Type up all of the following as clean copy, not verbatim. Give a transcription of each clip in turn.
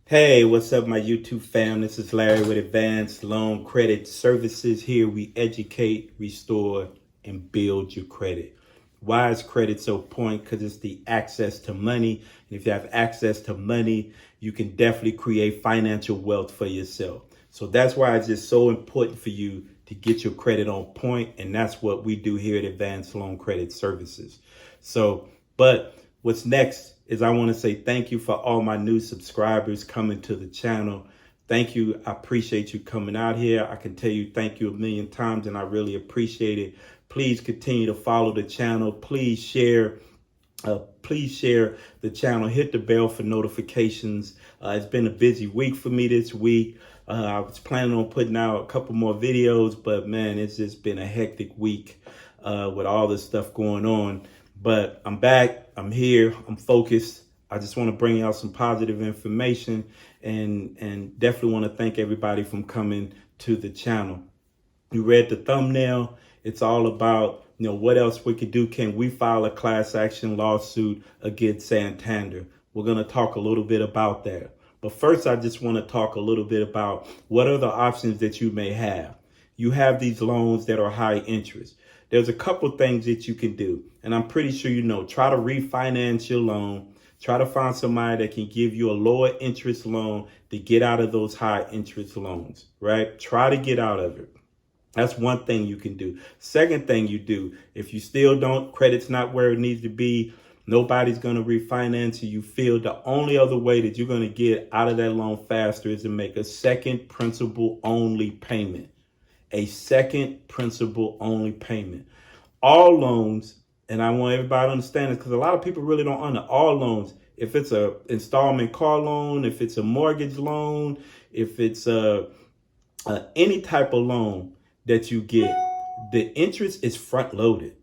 Hey, what's up, my YouTube fam? This is Larry with Advanced Loan Credit Services. Here we educate, restore, and build your credit. Why is credit so important? Because it's the access to money. And if you have access to money, you can definitely create financial wealth for yourself. So that's why it's just so important for you to get your credit on point. And that's what we do here at Advanced Loan Credit Services. But what's next is I want to say thank you for all my new subscribers coming to the channel. Thank you. I appreciate you coming out here. I can tell you thank you a million times, and I really appreciate it. Please continue to follow the channel. Please share the channel. Hit the bell for notifications. It's been a busy week for me this week. I was planning on putting out a couple more videos, but man, it's just been a hectic week with all this stuff going on. But I'm back, I'm here, I'm focused. I just want to bring out some positive information and definitely want to thank everybody from coming to the channel. You read the thumbnail. It's all about, what else we could do. Can we file a class action lawsuit against Santander? We're going to talk a little bit about that. But first, I just want to talk a little bit about what are the options that you may have. You have these loans that are high interest. There's a couple things that you can do. And I'm pretty sure try to refinance your loan. Try to find somebody that can give you a lower interest loan to get out of those high interest loans, right? Try to get out of it. That's one thing you can do. Second thing you do, if you still don't, credit's not where it needs to be, nobody's going to refinance you, feel the only other way that you're going to get out of that loan faster is to make a second principal only payment. A second principal only payment. All loans, and I want everybody to understand this because a lot of people really don't understand all loans. If it's a installment car loan, if it's a mortgage loan, if it's any type of loan that you get, the interest is front loaded.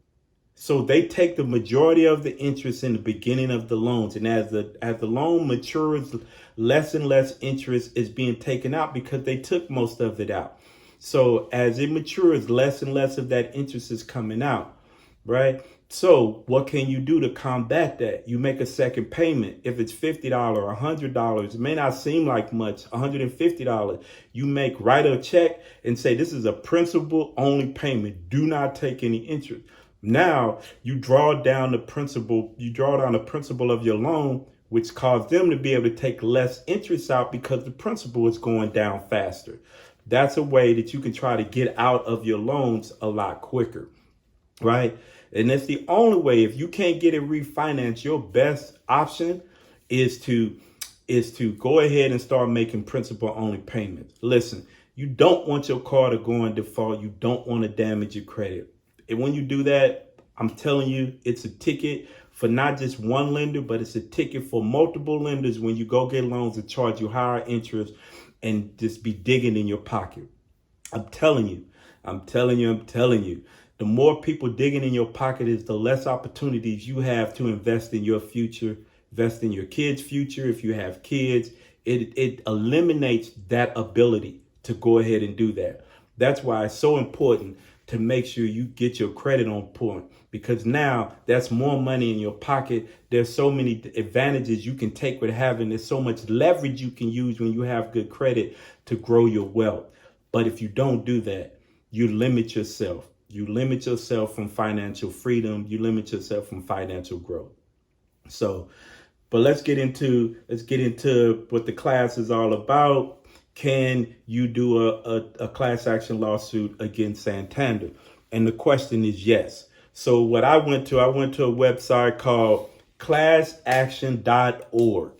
So they take the majority of the interest in the beginning of the loans. And as the loan matures, less and less interest is being taken out because they took most of it out. So as it matures, less and less of that interest is coming out, right? So what can you do to combat that? You make a second payment. If it's $50 or $100, it may not seem like much, $150. You write a check and say, this is a principal only payment. Do not take any interest. Now you draw down the principal of your loan, which caused them to be able to take less interest out because the principal is going down faster. That's a way that you can try to get out of your loans a lot quicker, right? And that's the only way. If you can't get it refinanced, your best option is to go ahead and start making principal only payments. Listen, you don't want your car to go in default. You don't want to damage your credit. And when you do that, I'm telling you, it's a ticket for not just one lender, but it's a ticket for multiple lenders when you go get loans that charge you higher interest and just be digging in your pocket. I'm telling you. The more people digging in your pocket is the less opportunities you have to invest in your future, invest in your kids' future. If you have kids, it eliminates that ability to go ahead and do that. That's why it's so important to make sure you get your credit on point, because now that's more money in your pocket. There's so many advantages you can take with having. There's so much leverage you can use when you have good credit to grow your wealth. But if you don't do that, you limit yourself. You limit yourself from financial freedom. You limit yourself from financial growth. But let's get into what the class is all about. Can you do a class action lawsuit against Santander? And the question is yes. So what I went to a website called classaction.org.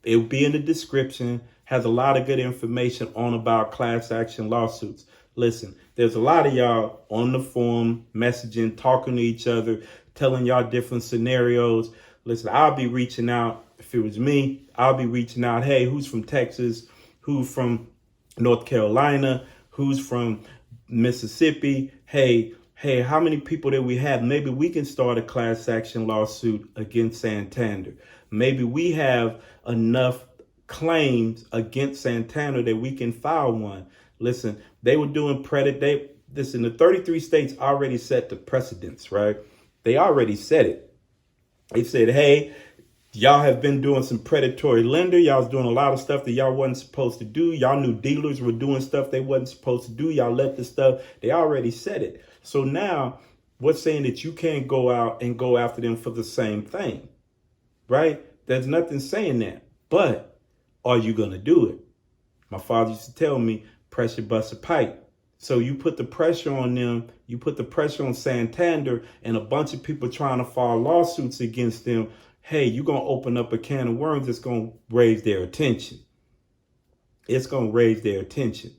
It'll be in the description, has a lot of good information about class action lawsuits. Listen, there's a lot of y'all on the forum, messaging, talking to each other, telling y'all different scenarios. Listen, I'll be reaching out. If it was me, I'll be reaching out. Hey, who's from Texas? Who's from North Carolina? Who's from Mississippi? Hey, how many people that we have? Maybe we can start a class action lawsuit against Santander. Maybe we have enough claims against Santander that we can file one. Listen, they were doing the 33 states already set the precedents, right? They already said it. They said, hey, Y'all have been doing some predatory lender. Y'all was doing a lot of stuff that y'all wasn't supposed to do. Y'all knew dealers were doing stuff they wasn't supposed to do. Y'all let the stuff, they already said it. So now what's saying that you can't go out and go after them for the same thing, right? There's nothing saying that, but are you going to do it? My father used to tell me, pressure busts a pipe. So you put the pressure on them, you put the pressure on Santander and a bunch of people trying to file lawsuits against them. Hey, you're going to open up a can of worms that's going to raise their attention. It's going to raise their attention.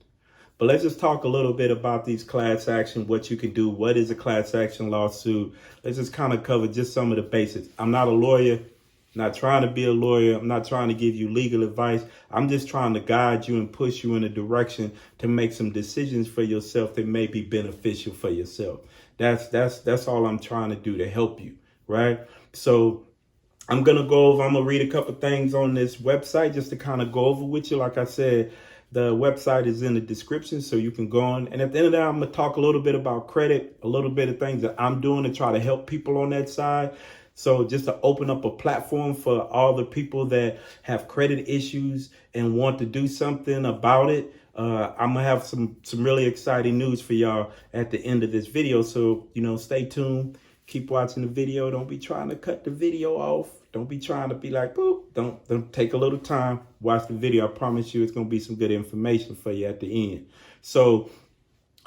But let's just talk a little bit about these class action, what you can do. What is a class action lawsuit? Let's just kind of cover just some of the basics. I'm not a lawyer. Not trying to be a lawyer. I'm not trying to give you legal advice. I'm just trying to guide you and push you in a direction to make some decisions for yourself that may be beneficial for yourself. That's all I'm trying to do to help you, right? So I'm going to read a couple things on this website just to kind of go over with you. Like I said, the website is in the description, so you can go on. And at the end of that, I'm going to talk a little bit about credit, a little bit of things that I'm doing to try to help people on that side. So just to open up a platform for all the people that have credit issues and want to do something about it. I'm gonna have some really exciting news for y'all at the end of this video. So, stay tuned. Keep watching the video. Don't be trying to cut the video off. Don't be trying to be like, boop. Don't take a little time. Watch the video. I promise you it's gonna be some good information for you at the end. So,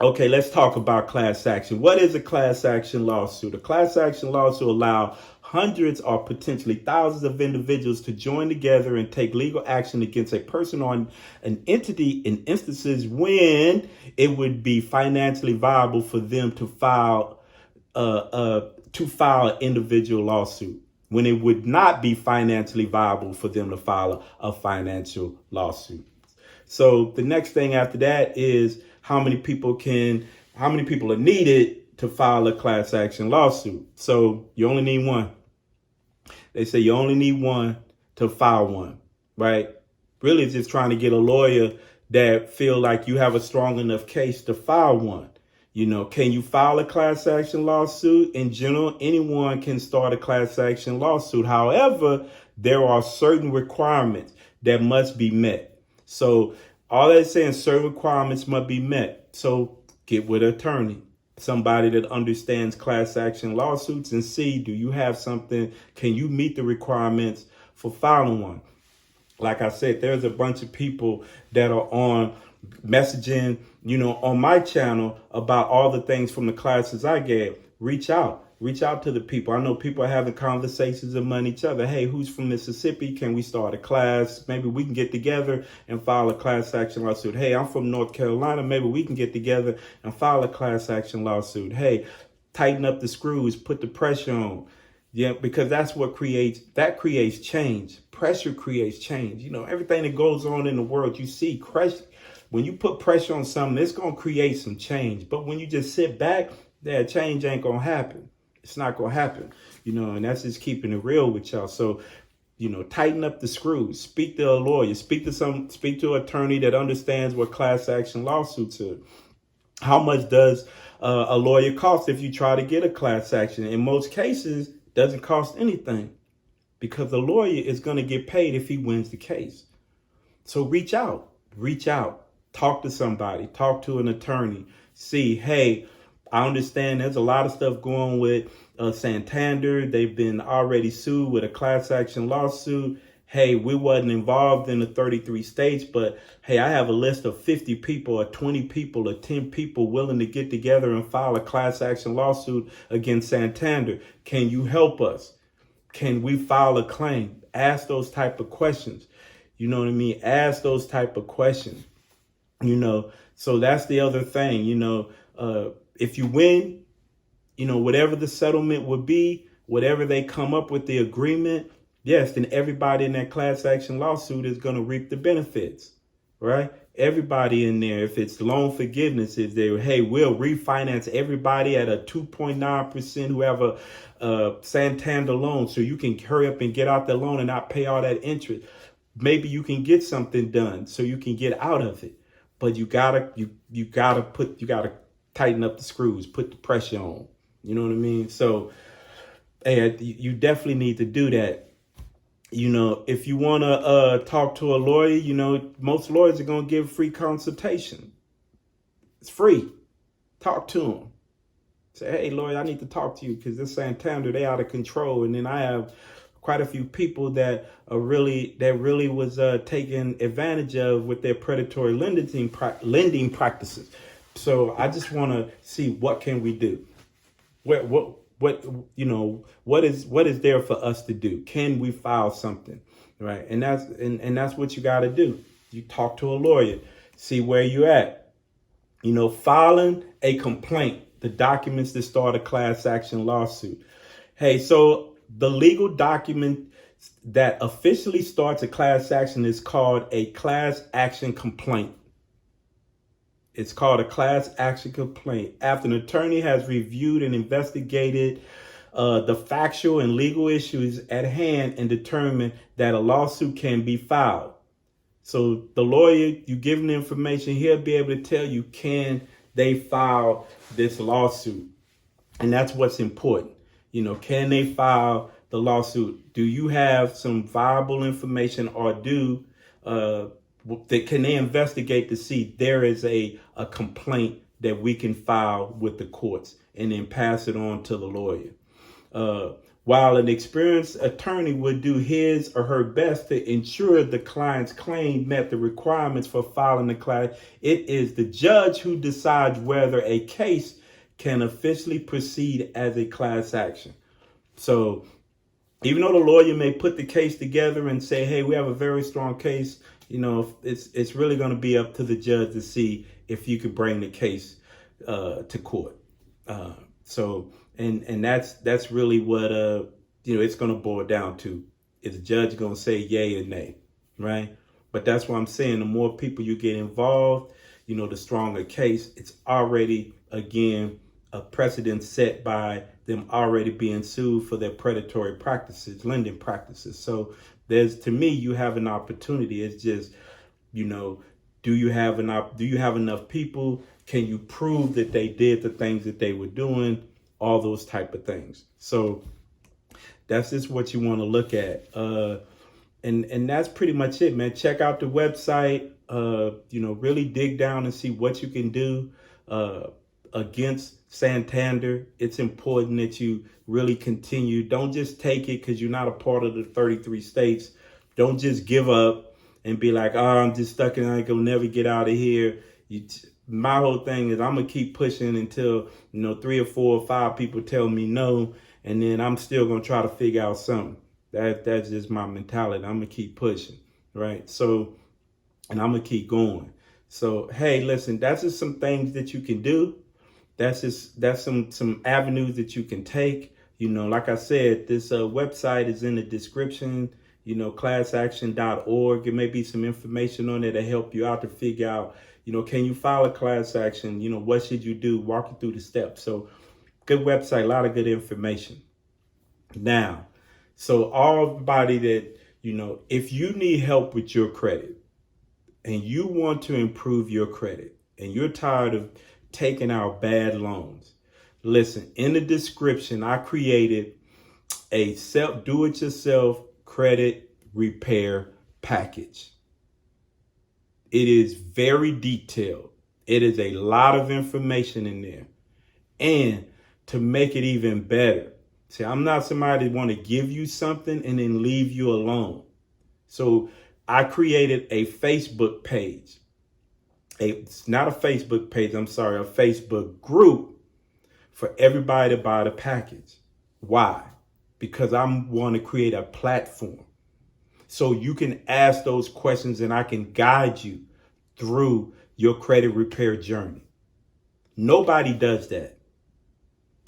okay, let's talk about class action. What is a class action lawsuit? A class action lawsuit allows hundreds or potentially thousands of individuals to join together and take legal action against a person or an entity in instances when it would be financially viable for them to file an individual lawsuit. When it would not be financially viable for them to file a financial lawsuit. So the next thing after that is how many people are needed to file a class action lawsuit. So you only need one. They say you only need one to file one, right? Really it's just trying to get a lawyer that feel like you have a strong enough case to file one. Can you file a class action lawsuit? In general, anyone can start a class action lawsuit. However, there are certain requirements that must be met. So all they're saying, certain requirements must be met. So get with an attorney, somebody that understands class action lawsuits, and see, do you have something? Can you meet the requirements for filing one? Like I said, there's a bunch of people that are on messaging, on my channel about all the things from the classes I gave. Reach out to the people. I know people are having conversations among each other. Hey, who's from Mississippi? Can we start a class? Maybe we can get together and file a class action lawsuit. Hey, I'm from North Carolina. Maybe we can get together and file a class action lawsuit. Hey, tighten up the screws, put the pressure on. Yeah, because that's what creates change. Pressure creates change. Everything that goes on in the world, you see pressure. When you put pressure on something, it's going to create some change. But when you just sit back, that change ain't going to happen. It's not going to happen, and that's just keeping it real with y'all. So, tighten up the screws, speak to a lawyer, speak to an attorney that understands what class action lawsuits are. How much does a lawyer cost if you try to get a class action? In most cases, it doesn't cost anything because the lawyer is going to get paid if he wins the case. So reach out, talk to somebody, talk to an attorney, see, hey, I understand there's a lot of stuff going on with Santander. They've been already sued with a class action lawsuit. Hey, we wasn't involved in the 33 states, but hey, I have a list of 50 people or 20 people or 10 people willing to get together and file a class action lawsuit against Santander. Can you help us? Can we file a claim? Ask those type of questions. You know what I mean? Ask those type of questions. So that's the other thing, if you win, whatever the settlement would be, whatever they come up with the agreement, yes, then everybody in that class action lawsuit is going to reap the benefits, right? Everybody in there, if it's loan forgiveness, if they, hey, we'll refinance everybody at a 2.9% who have a Santander loan so you can hurry up and get out the loan and not pay all that interest. Maybe you can get something done so you can get out of it. But you gotta tighten up the screws, put the pressure on. You know what I mean? So, hey, you definitely need to do that. if you want to talk to a lawyer, most lawyers are going to give free consultation. It's free. Talk to them. Say, hey, lawyer, I need to talk to you because this Santander, they out of control. And then I have quite a few people that really was taken advantage of with their predatory lending practices. So I just want to see, what can we do? What is there for us to do? Can we file something, right? And that's what you got to do. You talk to a lawyer, see where you at. Filing a complaint, the documents that start a class action lawsuit. Hey, so the legal document that officially starts a class action is called a class action complaint. It's called a class action complaint after an attorney has reviewed and investigated the factual and legal issues at hand and determined that a lawsuit can be filed. So the lawyer, you give him the information, he'll be able to tell you, can they file this lawsuit? And that's what's important. Can they file the lawsuit? Do you have some viable information, or can they investigate to see there is a complaint that we can file with the courts and then pass it on to the lawyer? While an experienced attorney would do his or her best to ensure the client's claim met the requirements for filing the class, it is the judge who decides whether a case can officially proceed as a class action. So even though the lawyer may put the case together and say, hey, we have a very strong case, it's really going to be up to the judge to see if you could bring the case to court. And that's really what it's going to boil down to. Is the judge going to say yay or nay, right? But that's what I'm saying. The more people you get involved, the stronger case. It's already, again, a precedent set by them already being sued for their predatory practices, lending practices. So to me, you have an opportunity. It's just, do you have enough people? Can you prove that they did the things that they were doing? All those type of things. So that's just what you want to look at. And that's pretty much it, man. Check out the website, really dig down and see what you can do against Santander. It's important that you really continue. Don't just take it because you're not a part of the 33 states. Don't just give up and be like, I'm just stuck and I ain't gonna never get out of here. My whole thing is I'm going to keep pushing until, 3 or 4 or 5 people tell me no. And then I'm still going to try to figure out something. That's just my mentality. I'm going to keep pushing. Right. So, and I'm going to keep going. So, hey, listen, that's just some things that you can do. That's some avenues that you can take. Like I said, this website is in the description, classaction.org. There may be some information on there to help you out to figure out, can you file a class action? What should you do? Walk you through the steps. So good website, a lot of good information. Now, so everybody that, if you need help with your credit and you want to improve your credit and you're tired of taking out bad loans, listen, in the description, I created a do-it-yourself credit repair package. It is very detailed. It is a lot of information in there. And to make it even better, see, I'm not somebody that want to give you something and then leave you alone. So I created a Facebook page. It's not a Facebook page, a Facebook group for everybody to buy the package. Why? Because I want to create a platform so you can ask those questions and I can guide you through your credit repair journey. Nobody does that.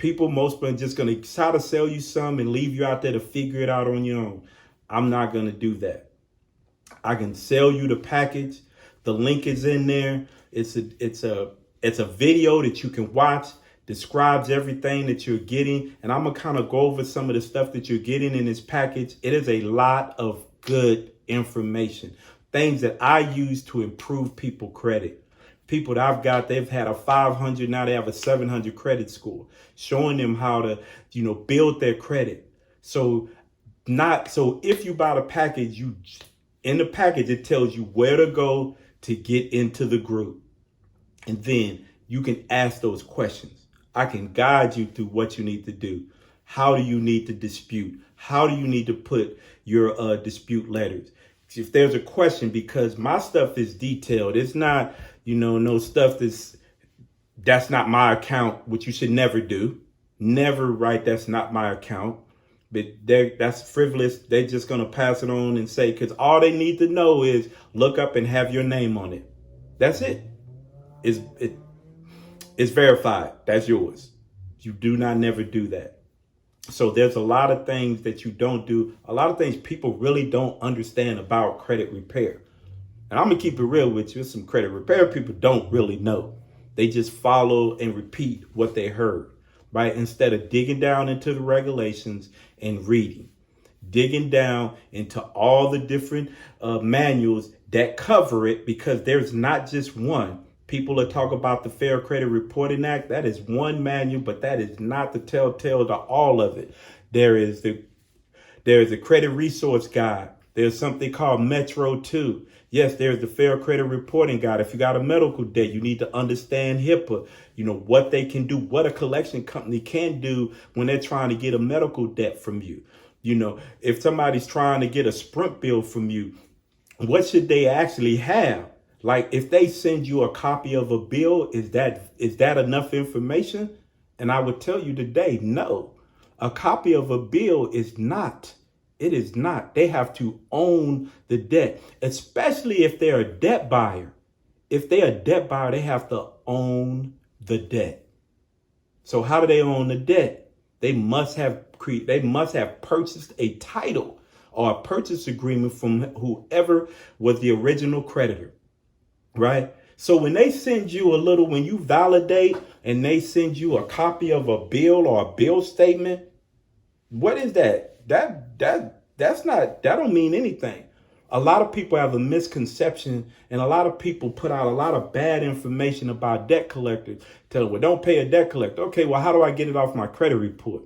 Most are just going to try to sell you some and leave you out there to figure it out on your own. I'm not going to do that. I can sell you the package. The link is in there. It's a video that you can watch, describes everything that you're getting. And I'm going to kind of go over some of the stuff that you're getting in this package. It is a lot of good information, things that I use to improve people credit. People that I've got, they've had a 500, now they have a 700 credit score, showing them how to, build their credit. So not, so if you buy the package, in the package, it tells you where to go to get into the group. And then you can ask those questions. I can guide you through what you need to do. How do you need to dispute? How do you need to put your dispute letters? If there's a question, because my stuff is detailed, it's not, no stuff that's not my account, which you should never do. Never write that's not my account. But that's frivolous. They're just going to pass it on and say, because all they need to know is look up and have your name on it. That's it. It's verified. That's yours. You do not never do that. So there's a lot of things that you don't do. A lot of things people really don't understand about credit repair. And I'm going to keep it real with you. Some credit repair people don't really know. They just follow and repeat what they heard, right? Instead of digging down into the regulations and reading, digging down into all the different manuals that cover it, because there's not just one. People that talk about the Fair Credit Reporting Act, that is one manual, but that is not the telltale to all of it. There is a credit resource guide. There's something called Metro 2. Yes, there's the Fair Credit Reporting Guide. If you got a medical debt, you need to understand HIPAA, what they can do, what a collection company can do when they're trying to get a medical debt from you. If somebody's trying to get a Sprint bill from you, what should they actually have? Like, if they send you a copy of a bill, is that enough information? And I would tell you today, no. A copy of a bill is not. It is not. They have to own the debt, especially if they're a debt buyer. If they're a debt buyer, they have to own the debt. So how do they own the debt? They must have purchased a title or a purchase agreement from whoever was the original creditor. Right. So when they send you when you validate and they send you a copy of a bill or a bill statement, what is that? That don't mean anything. A lot of people have a misconception, and a lot of people put out a lot of bad information about debt collectors. Tell them, well, don't pay a debt collector. Okay, well, how do I get it off my credit report?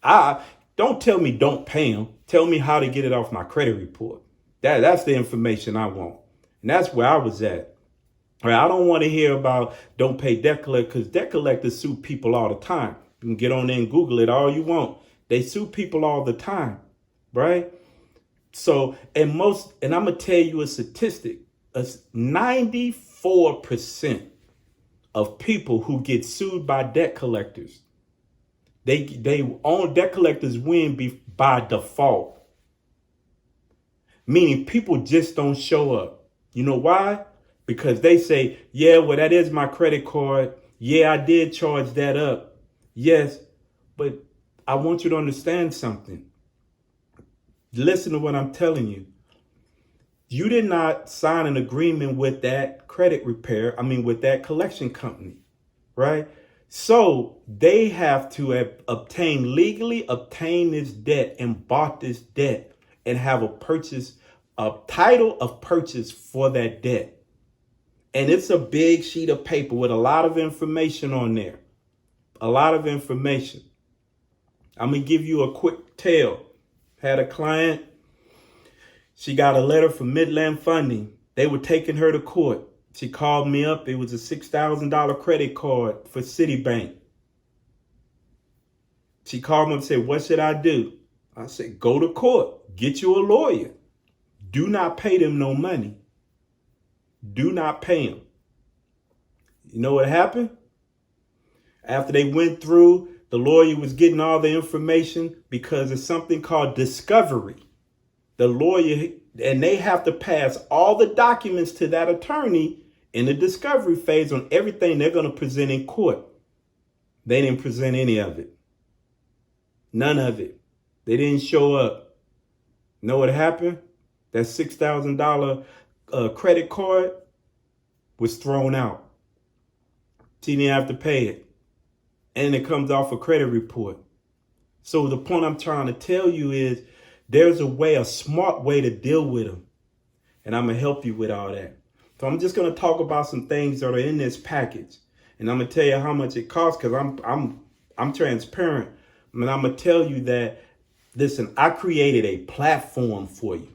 Don't tell me don't pay them. Tell me how to get it off my credit report. That's the information I want. And that's where I was at. All right, I don't want to hear about don't pay debt collectors, because debt collectors sue people all the time. You can get on there and Google it all you want. They sue people all the time, right? So, and I'm going to tell you a statistic. 94% of people who get sued by debt collectors, debt collectors win by default. Meaning people just don't show up. You know why? Because they say, yeah, well, that is my credit card. Yeah, I did charge that up. Yes, but I want you to understand something. Listen to what I'm telling you. You did not sign an agreement with that with that collection company, right? So they have to have legally obtained this debt and bought this debt and have a title of purchase for that debt. And it's a big sheet of paper with a lot of information on there. A lot of information. I'm going to give you a quick tale. Had a client. She got a letter from Midland Funding. They were taking her to court. She called me up. It was a $6,000 credit card for Citibank. She called me and said, what should I do? I said, go to court. Get you a lawyer. Do not pay them no money. Do not pay them. You know what happened? After they went through, the lawyer was getting all the information, because it's something called discovery. The lawyer, and they have to pass all the documents to that attorney in the discovery phase on everything they're going to present in court. They didn't present any of it. None of it. They didn't show up. You know what happened? That $6,000 credit card was thrown out. She didn't have to pay it. And it comes off a credit report. So the point I'm trying to tell you is there's a smart way to deal with them. And I'm going to help you with all that. So I'm just going to talk about some things that are in this package. And I'm going to tell you how much it costs, because I'm transparent. And I'm going to tell you that Listen, I created a platform for you.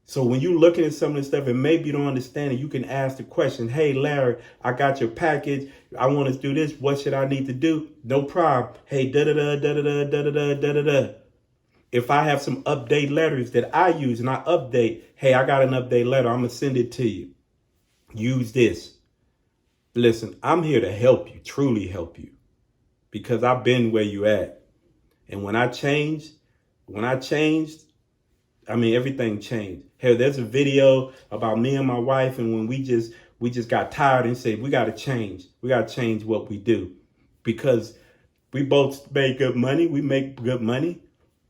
So when you're looking at some of this stuff and maybe you don't understand it, you can ask the question, hey, Larry, I got your package. I want to do this. What should I need to do? No problem. Hey, da-da-da, da-da-da, da-da-da, da-da-da. If I have some update letters that I use and I update, hey, I got an update letter. I'm going to send it to you. Use this. Listen, I'm here to help you, truly help you, because I've been where you at. And when I changed, I mean, everything changed. Hell, there's a video about me and my wife, and when we just got tired and said, we got to change. We got to change what we do, because we both make good money. We make good money,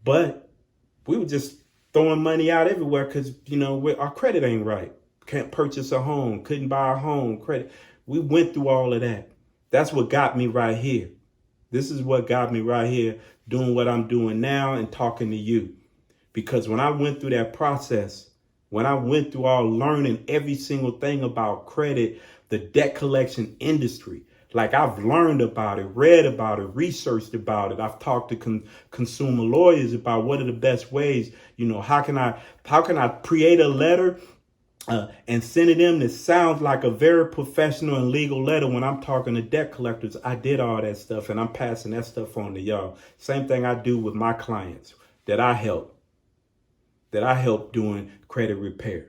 but we were just throwing money out everywhere because, our credit ain't right. Can't purchase a home, couldn't buy a home, credit. We went through all of that. That's what got me right here. This is what got me right here doing what I'm doing now and talking to you. Because when I went through that process, when I went through all learning every single thing about credit, the debt collection industry, like I've learned about it, read about it, researched about it. I've talked to consumer lawyers about what are the best ways, how can I create a letter and send it in that sounds like a very professional and legal letter when I'm talking to debt collectors. I did all that stuff and I'm passing that stuff on to y'all. Same thing I do with my clients that I help doing credit repair.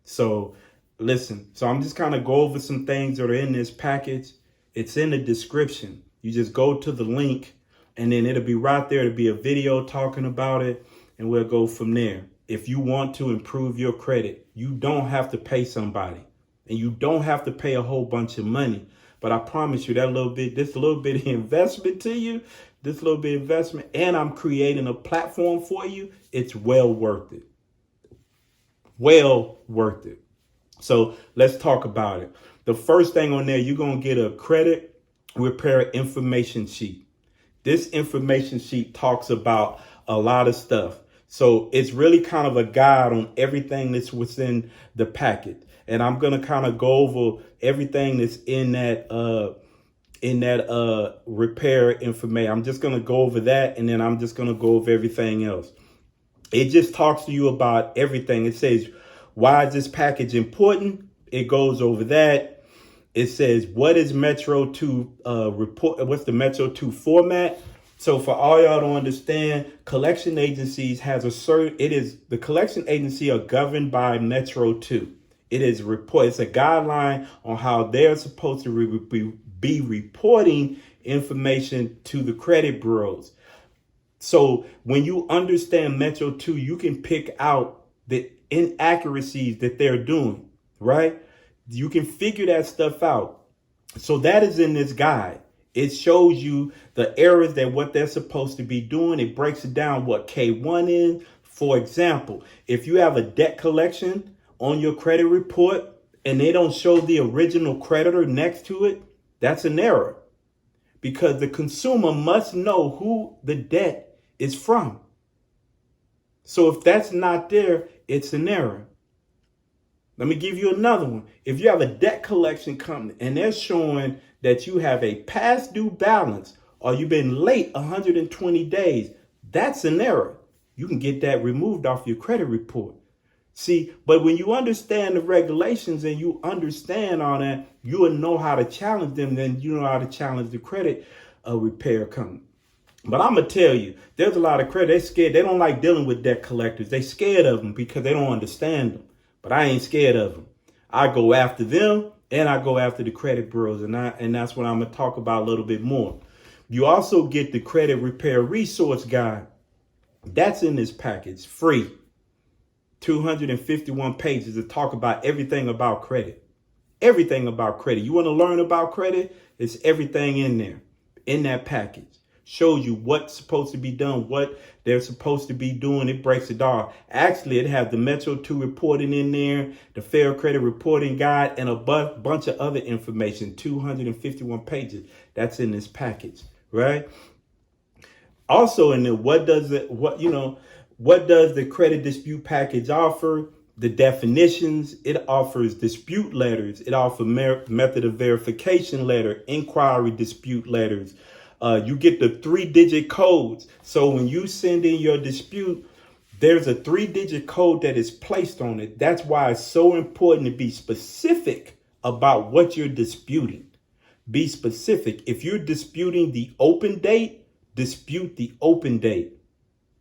So listen, I'm just kind of go over some things that are in this package. It's in the description. You just go to the link and then it'll be right there. It'll be a video talking about it and we'll go from there. If you want to improve your credit, you don't have to pay somebody and you don't have to pay a whole bunch of money. But I promise you this little bit of investment to you, and I'm creating a platform for you. It's well worth it. Well worth it. So let's talk about it. The first thing on there, you're going to get a credit repair information sheet. This information sheet talks about a lot of stuff. So it's really kind of a guide on everything that's within the packet. And I'm going to kind of go over everything that's in that repair information. I'm just going to go over that, and then I'm just going to go over everything else. It just talks to you about everything. It says, why is this package important? It goes over that. It says, what is Metro 2 report? What's the Metro 2 format? So for all y'all to understand, collection agencies the collection agency are governed by Metro 2. It's a guideline on how they're supposed to be reporting information to the credit bureaus. So when you understand Metro 2, you can pick out the inaccuracies that they're doing, right? You can figure that stuff out. So that is in this guide. It shows you the errors that what they're supposed to be doing. It breaks it down what K1 is. For example, if you have a debt collection on your credit report and they don't show the original creditor next to it, that's an error, because the consumer must know who the debt is from. So if that's not there, it's an error. Let me give you another one. If you have a debt collection company and they're showing that you have a past due balance or you've been late 120 days, that's an error. You can get that removed off your credit report. See, but when you understand the regulations and you understand all that, you will know how to challenge them. Then you know how to challenge the credit repair company. But I'm going to tell you, there's a lot of credit. They're scared. They don't like dealing with debt collectors. They're scared of them because they don't understand them. But I ain't scared of them. I go after them and I go after the credit bureaus. And that's what I'm going to talk about a little bit more. You also get the credit repair resource guide. That's in this package, free. 251 pages to talk about everything about credit. Everything about credit. You want to learn about credit? It's everything in there, in that package. Shows you what's supposed to be done, what they're supposed to be doing. It breaks it down. Actually, it has the Metro 2 reporting in there, the Fair Credit Reporting Guide, and a bunch of other information, 251 pages. That's in this package, right? Also in there, what does the credit dispute package offer? The definitions. It offers dispute letters. It offers method of verification letter, inquiry dispute letters, You get the 3-digit codes. So when you send in your dispute, there's a 3-digit code that is placed on it. That's why it's so important to be specific about what you're disputing. Be specific. If you're disputing the open date, dispute the open date.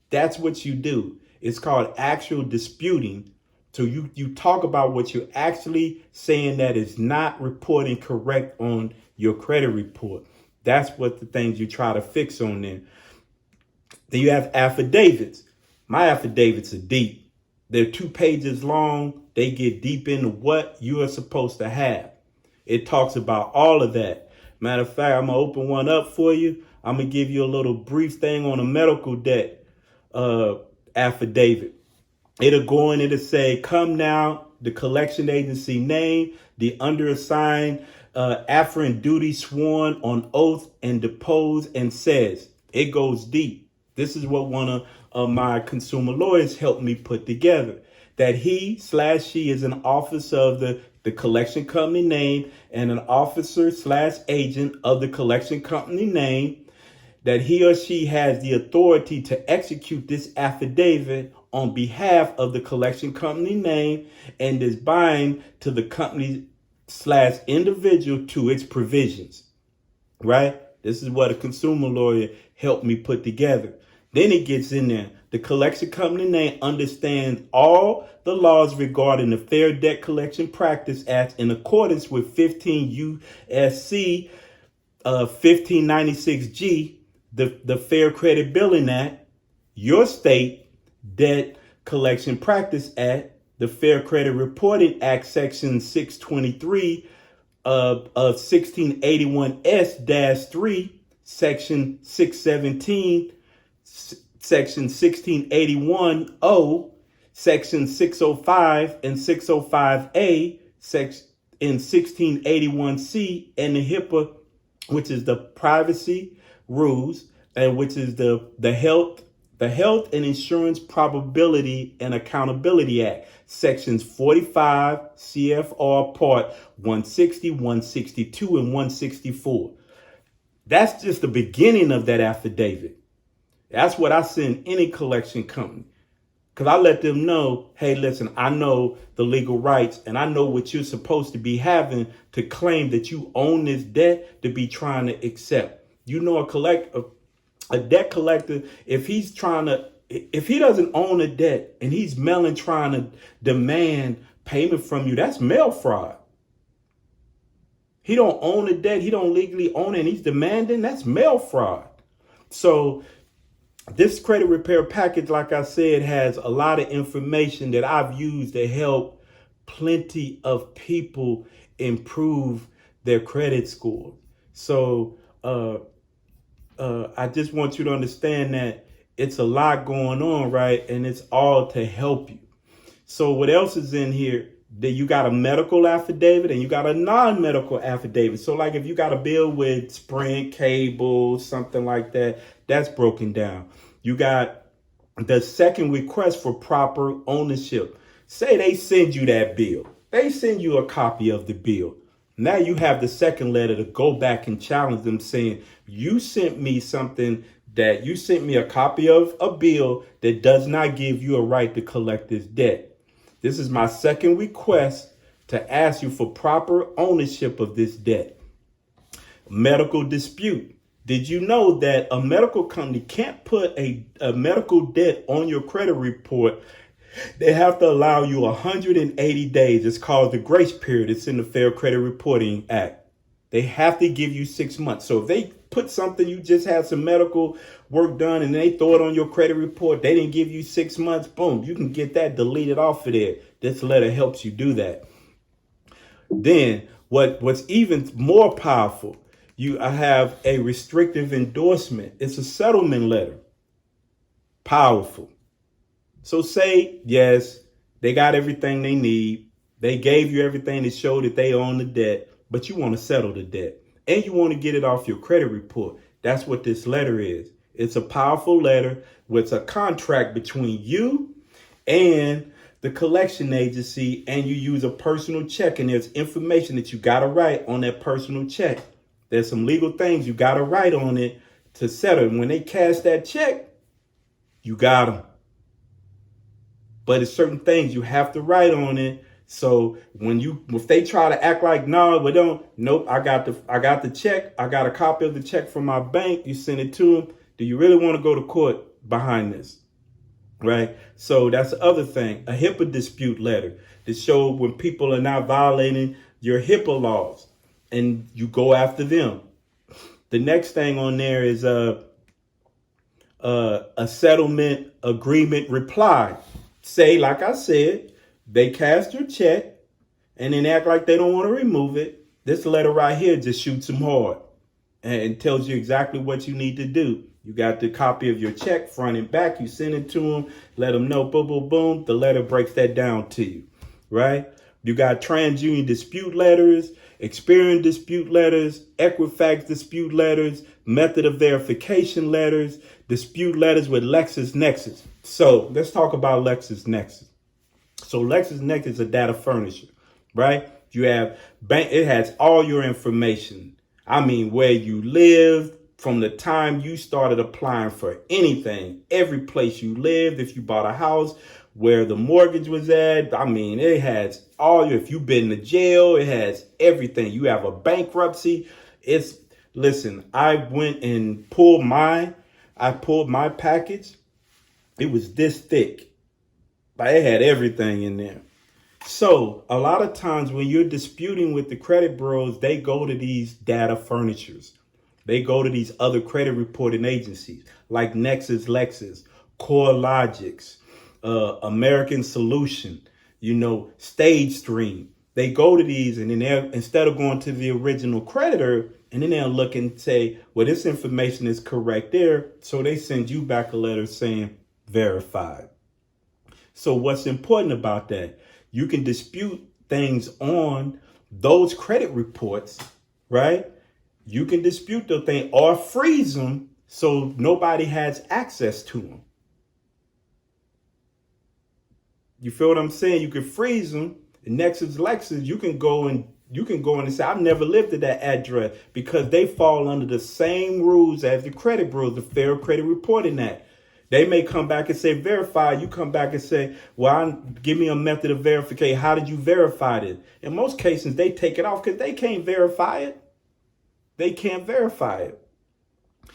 That's what you do. It's called actual disputing. So you talk about what you're actually saying that is not reporting correct on your credit report. That's what the things you try to fix on there. Then you have affidavits. My affidavits are deep. They're 2 pages long. They get deep into what you are supposed to have. It talks about all of that. Matter of fact, I'm going to open one up for you. I'm going to give you a little brief thing on a medical debt affidavit. It'll go in, it'll say, come now, the collection agency name, the underassigned afferent duty sworn on oath and deposed and says. It goes deep. This is what one of my consumer lawyers helped me put together. That he/she is an officer of the collection company name and an officer/agent of the collection company name. That he or she has the authority to execute this affidavit on behalf of the collection company name and is bind to the company/individual to its provisions. Right? This is what a consumer lawyer helped me put together. Then it gets in there. The collection company name understands all the laws regarding the Fair Debt Collection Practice Act in accordance with 15 U.S.C. 1596G, the Fair Credit Billing Act, your state Debt Collection Practice Act, the Fair Credit Reporting Act, Section 623 of 1681S-3, Section 617, Section 1681O, Section 605 and 605A, in 1681C, and the HIPAA, which is the privacy rules, and which is the Health and Insurance Probability and Accountability Act, Sections 45 CFR Part 160, 162, and 164. That's just the beginning of that affidavit. That's what I send any collection company. Because I let them know, hey, listen, I know the legal rights and I know what you're supposed to be having to claim that you own this debt to be trying to accept. You know, a debt collector, if he doesn't own a debt and he's mailing trying to demand payment from you, that's mail fraud. He don't own a debt. He don't legally own it and he's demanding, that's mail fraud. So this credit repair package, like I said, has a lot of information that I've used to help plenty of people improve their credit score. So I just want you to understand that it's a lot going on, right? And it's all to help you. So what else is in here? That you got a medical affidavit and you got a non-medical affidavit. So like if you got a bill with Sprint, cable, something like that, that's broken down. You got the second request for proper ownership. Say they send you that bill. They send you a copy of the bill. Now you have the second letter to go back and challenge them saying, you sent me a copy of a bill that does not give you a right to collect this debt. This is my second request to ask you for proper ownership of this debt. Medical dispute. Did you know that a medical company can't put a medical debt on your credit report? They have to allow you 180 days. It's called the grace period. It's in the Fair Credit Reporting Act. They have to give you 6 months. So if they put something, you just had some medical work done and they throw it on your credit report, they didn't give you 6 months, boom, you can get that deleted off of there. This letter helps you do that. Then what's even more powerful, I have a restrictive endorsement. It's a settlement letter. Powerful. So say, yes, they got everything they need. They gave you everything to show that they own the debt, but you want to settle the debt and you want to get it off your credit report. That's what this letter is. It's a powerful letter with a contract between you and the collection agency, and you use a personal check, and there's information that you got to write on that personal check. There's some legal things you got to write on it to settle. And when they cash that check, you got them. But it's certain things you have to write on it. So if they try to act like, no, we don't, nope, I got the check. I got a copy of the check from my bank. You send it to them. Do you really want to go to court behind this? Right? So that's the other thing, a HIPAA dispute letter to show when people are not violating your HIPAA laws and you go after them. The next thing on there is a settlement agreement reply. Say, like I said, they cast your check and then act like they don't want to remove it. This letter right here just shoots them hard and tells you exactly what you need to do. You got the copy of your check front and back. You send it to them, let them know, boom, boom, boom. The letter breaks that down to you, right? You got TransUnion dispute letters, Experian dispute letters, Equifax dispute letters, method of verification letters, dispute letters with LexisNexis. So let's talk about LexisNexis. So LexisNexis is a data furnisher, right? You have it has all your information. I mean, where you live, from the time you started applying for anything, every place you lived, if you bought a house, where the mortgage was at. I mean, it has if you've been to jail, it has everything. You have a bankruptcy. Listen, I went and pulled my package. It was this thick. But it had everything in there. So a lot of times when you're disputing with the credit bureaus, they go to these data furnishers. They go to these other credit reporting agencies like Lexis, CoreLogics, American Solution, Stage Stream. They go to these and then instead of going to the original creditor, and then they'll look and say, well, this information is correct there. So they send you back a letter saying verified. So what's important about that? You can dispute things on those credit reports, right? You can dispute the thing or freeze them so nobody has access to them. You feel what I'm saying? You can freeze them. Lexis, you can go and say, I've never lived at that address, because they fall under the same rules as the credit bureaus, the Fair Credit Reporting Act. They may come back and say verify. You come back and say, well, give me a method of verification. How did you verify it? In most cases, they take it off because they can't verify it. They can't verify it.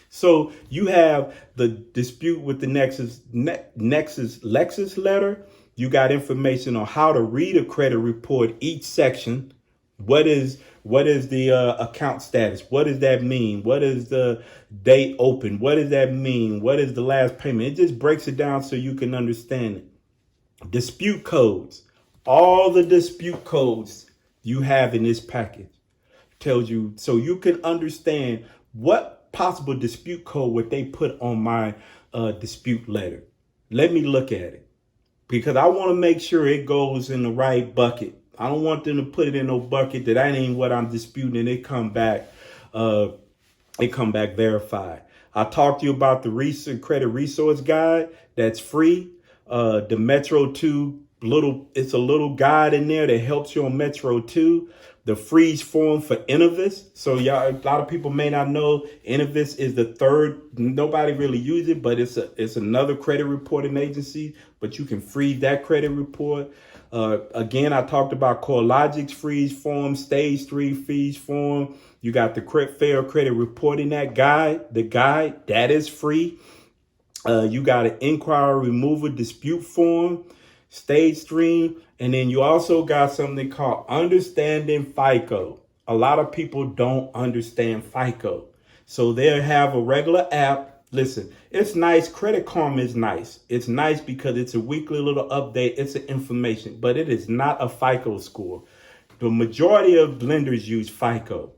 So you have the dispute with the Lexis letter. You got information on how to read a credit report, each section. What is the account status? What does that mean? What is the date open? What does that mean? What is the last payment? It just breaks it down so you can understand it. Dispute codes. All the dispute codes you have in this package tells you so you can understand what possible dispute code would they put on my dispute letter. Let me look at it, because I want to make sure it goes in the right bucket. I don't want them to put it in no bucket that ain't what I'm disputing and it come back verified. I talked to you about the credit resource guide that's free. The Metro 2 it's a little guide in there that helps you on Metro 2. The freeze form for Innovis. So a lot of people may not know Innovis is the third. Nobody really uses it, but it's another credit reporting agency. But you can freeze that credit report. Again, I talked about CoreLogic's freeze form, Stage 3 freeze form. You got the Fair Credit Reporting Act guide. The guide that is free. You got an inquiry removal dispute form, Stage Stream, and then you also got something called Understanding FICO. A lot of people don't understand FICO. So they'll have a regular app. Listen, it's nice. Credit Karma is nice. It's nice because it's a weekly little update. It's an information, but it is not a FICO score. The majority of lenders use FICO.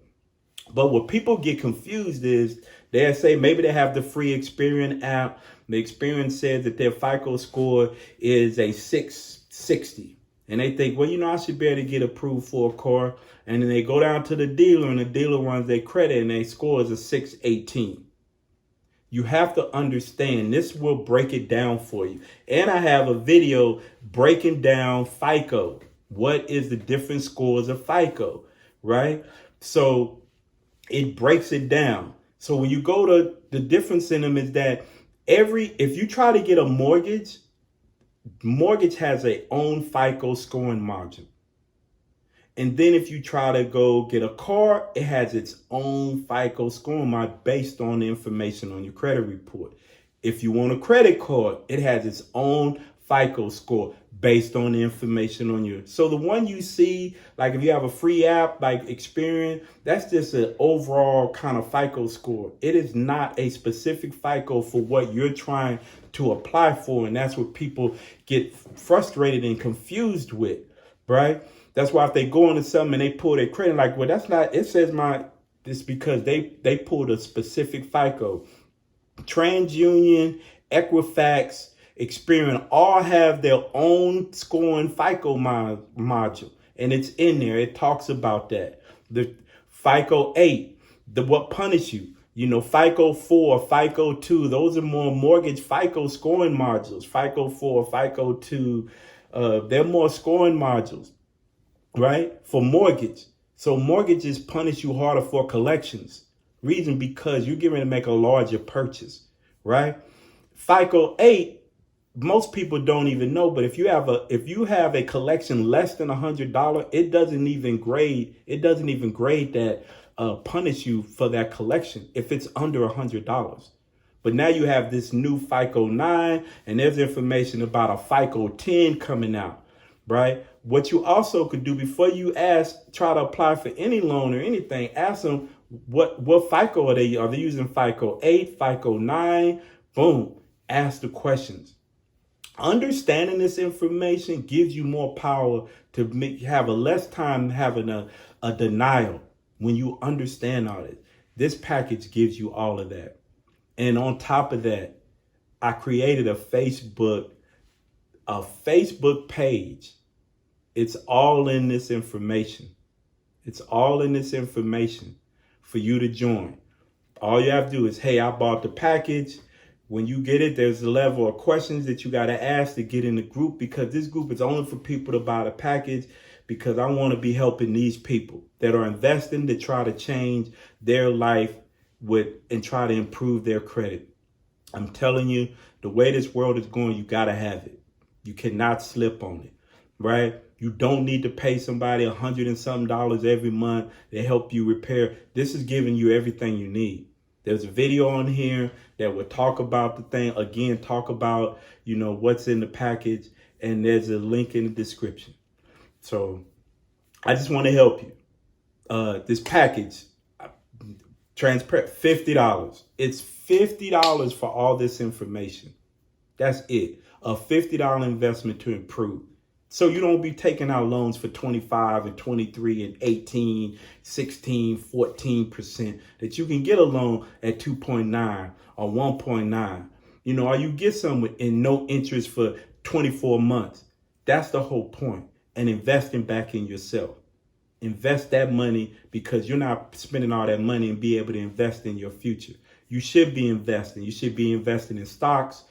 But what people get confused is they'll say maybe they have the free Experian app. The Experian says that their FICO score is a 660. And they think, well, I should be able to get approved for a car. And then they go down to the dealer and the dealer runs their credit and their score is a 618. You have to understand, this will break it down for you. And I have a video breaking down FICO. What is the different scores of FICO, right? So it breaks it down. So when you go to the difference in them is that if you try to get a mortgage has a own FICO scoring margin. And then if you try to go get a car, it has its own FICO scoring margin based on the information on your credit report. If you want a credit card, it has its own FICO score based on the information on your. So the one you see, like if you have a free app like Experian, that's just an overall kind of FICO score. It is not a specific FICO for what you're trying to apply for. And that's what people get frustrated and confused with, right? That's why if they go into something and they pull their credit, like, well, that's not, it says it's because they pulled a specific FICO. TransUnion, Equifax, Experian all have their own scoring FICO module, and it's in there. It talks about that. The FICO 8, what punish you. FICO 4, FICO 2, those are more mortgage FICO scoring modules. FICO 4, FICO 2, they're more scoring modules, right? For mortgage. So mortgages punish you harder for collections. Reason because you're getting ready to make a larger purchase, right? FICO 8, most people don't even know, but if you have a collection less than $100, it doesn't even grade that punish you for that collection if it's under $100. But now you have this new FICO 9, and there's information about a FICO 10 coming out, right? What you also could do before you try to apply for any loan or anything, ask them what FICO are they? Are they using FICO 8, FICO 9? Boom. Ask the questions. Understanding this information gives you more power to have a less time having a denial when you understand all this. This package gives you all of that. And on top of that, I created a Facebook page. It's all in this information. It's all in this information for you to join. All you have to do is, hey, I bought the package. When you get it, there's a level of questions that you got to ask to get in the group, because this group is only for people to buy the package, because I want to be helping these people that are investing to try to change their life and try to improve their credit. I'm telling you, the way this world is going, you got to have it. You cannot slip on it, right? You don't need to pay somebody $100 and something every month to help you repair. This is giving you everything you need. There's a video on here that will talk about the thing. Again, talk about, what's in the package. And there's a link in the description. So I just want to help you. This package, transparent, $50. It's $50 for all this information. That's it. A $50 investment to improve. So you don't be taking out loans for 25 and 23 and 18, 16, 14%, that you can get a loan at 2.9 or 1.9, or you get some in no interest for 24 months. That's the whole point. And investing back in yourself. Invest that money, because you're not spending all that money and be able to invest in your future. You should be investing. You should be investing in stocks.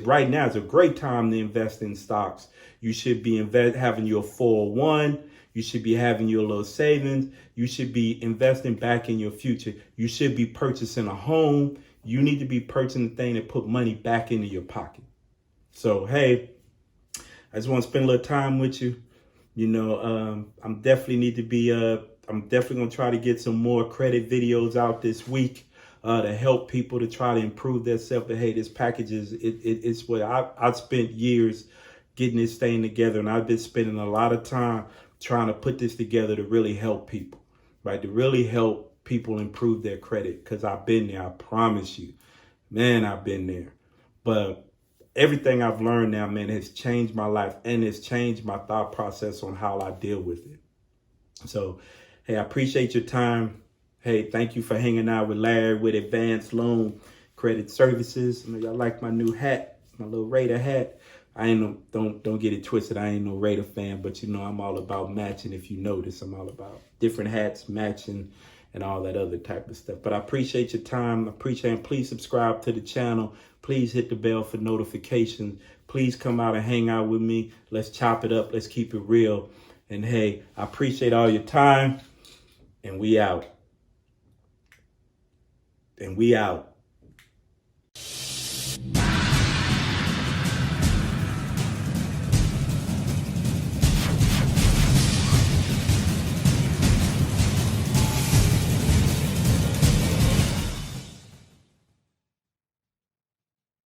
Right now is a great time to invest in stocks. You should be having your 401. You should be having your little savings. You should be investing back in your future. You should be purchasing a home. You need to be purchasing a thing that put money back into your pocket. So, hey, I just want to spend a little time with you. I'm definitely going to try to get some more credit videos out this week. To help people to try to improve themselves. But hey, this package it's what I've spent years getting this thing together, and I've been spending a lot of time trying to put this together to really help people, right? To really help people improve their credit, because I've been there. I promise you, man, I've been there. But everything I've learned now, man, has changed my life, and it's changed my thought process on how I deal with it. So, hey, I appreciate your time. Hey, thank you for hanging out with Larry with Advanced Loan Credit Services. Y'all like my new hat, my little Raider hat. Don't get it twisted. I ain't no Raider fan, but I'm all about matching. If you notice, I'm all about different hats, matching, and all that other type of stuff. But I appreciate your time. Please subscribe to the channel. Please hit the bell for notifications. Please come out and hang out with me. Let's chop it up. Let's keep it real. And hey, I appreciate all your time, and we out. And we out.